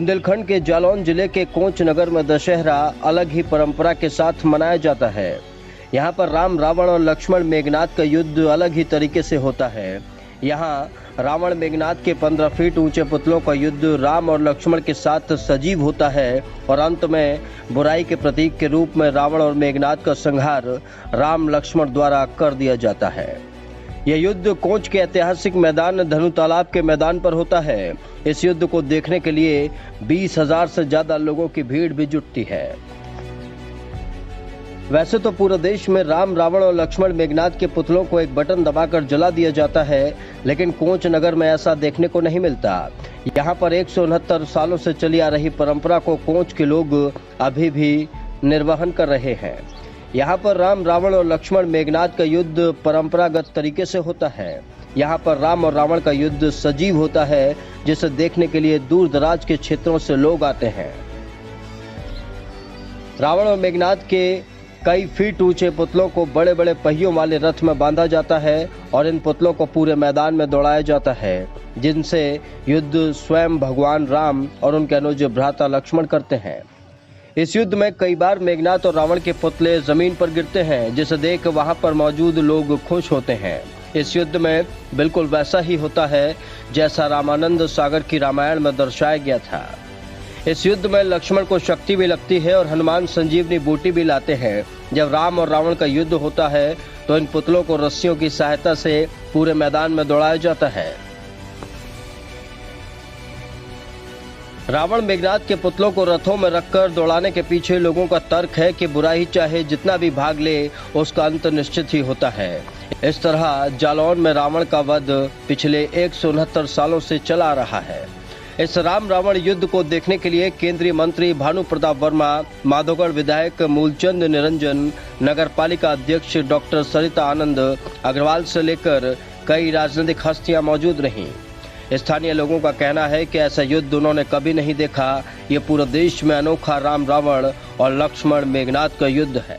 बुंदेलखंड के जालौन जिले के कोंच नगर में दशहरा अलग ही परंपरा के साथ मनाया जाता है। यहाँ पर राम, रावण और लक्ष्मण मेघनाद का युद्ध अलग ही तरीके से होता है। यहाँ रावण मेघनाद के 15 फीट ऊंचे पुतलों का युद्ध राम और लक्ष्मण के साथ सजीव होता है और अंत में बुराई के प्रतीक के रूप में रावण और मेघनाद का संहार राम लक्ष्मण द्वारा कर दिया जाता है। यह युद्ध कोंच के ऐतिहासिक मैदान धनु तालाब के मैदान पर होता है। इस युद्ध को देखने के लिए 20,000 से ज्यादा लोगों की भीड़ भी जुटती है। वैसे तो पूरे देश में राम, रावण और लक्ष्मण मेघनाद के पुतलों को एक बटन दबाकर जला दिया जाता है, लेकिन कोंच नगर में ऐसा देखने को नहीं मिलता। यहाँ पर 169 सालों से चली आ रही परंपरा को कोंच के लोग अभी भी निर्वहन कर रहे हैं। यहाँ पर राम, रावण और लक्ष्मण मेघनाद का युद्ध परंपरागत तरीके से होता है। यहाँ पर राम और रावण का युद्ध सजीव होता है, जिसे देखने के लिए दूर दराज के क्षेत्रों से लोग आते हैं। रावण और मेघनाद के कई फीट ऊंचे पुतलों को बड़े बड़े पहियों वाले रथ में बांधा जाता है और इन पुतलों को पूरे मैदान में दौड़ाया जाता है, जिनसे युद्ध स्वयं भगवान राम और उनके अनुज भ्राता लक्ष्मण करते हैं। इस युद्ध में कई बार मेघनाद और रावण के पुतले जमीन पर गिरते हैं, जिसे देख वहां पर मौजूद लोग खुश होते हैं। इस युद्ध में बिल्कुल वैसा ही होता है जैसा रामानंद सागर की रामायण में दर्शाया गया था। इस युद्ध में लक्ष्मण को शक्ति भी लगती है और हनुमान संजीवनी बूटी भी लाते हैं। जब राम और रावण का युद्ध होता है तो इन पुतलों को रस्सियों की सहायता से पूरे मैदान में दौड़ाया जाता है। रावण मेघनाद के पुतलों को रथों में रखकर दौड़ाने के पीछे लोगों का तर्क है कि बुराई चाहे जितना भी भाग ले, उसका अंत निश्चित ही होता है। इस तरह जालौन में रावण का वध पिछले 169 सालों से चला रहा है। इस राम रावण युद्ध को देखने के लिए केंद्रीय मंत्री भानु प्रताप वर्मा, माधोगढ़ विधायक मूलचंद निरंजन, नगर पालिका अध्यक्ष डॉक्टर सरिता आनंद अग्रवाल से लेकर कई राजनीतिक हस्तियां मौजूद रहीं। स्थानीय लोगों का कहना है कि ऐसा युद्ध उन्होंने कभी नहीं देखा। ये पूरे देश में अनोखा राम रावण और लक्ष्मण मेघनाद का युद्ध है।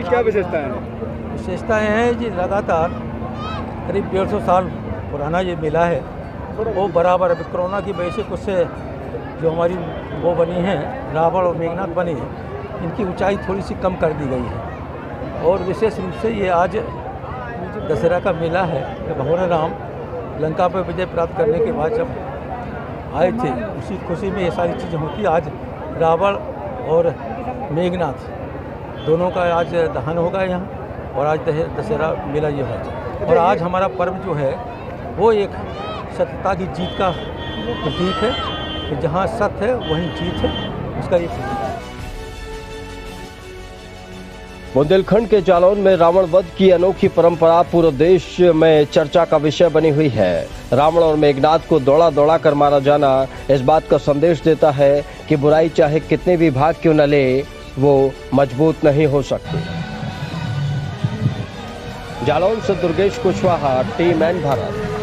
क्या विशेषता है? विशेषताएँ हैं जी, लगातार करीब 150 साल पुराना ये मेला है। वो बराबर अभी कोरोना की वजह से कुछ से जो हमारी वो बनी है, रावण और मेघनाद बनी है, इनकी ऊंचाई थोड़ी सी कम कर दी गई है। और विशेष रूप से ये आज दशहरा का मेला है। भगवान राम लंका पर विजय प्राप्त करने के बाद जब आए थे, उसी खुशी में ये सारी चीज़ें होती। आज रावण और मेघनाद दोनों का आज दहन होगा यहाँ, और आज दशहरा मेला ये है। और आज हमारा पर्व जो है वो एक सत्यता की जीत का प्रतीक है कि जहाँ सत्य है वहीं जीत है, उसका ये प्रतीक है। बुंदेलखंड के जालौन में रावण वध की अनोखी परंपरा पूरे देश में चर्चा का विषय बनी हुई है। रावण और मेघनाथ को दौड़ा दौड़ा कर मारा जाना इस बात का संदेश देता है कि बुराई चाहे कितने भी भाग क्यों न ले, वो मजबूत नहीं हो सकती। जालौन से दुर्गेश कुशवाहा, टीम एन भारत।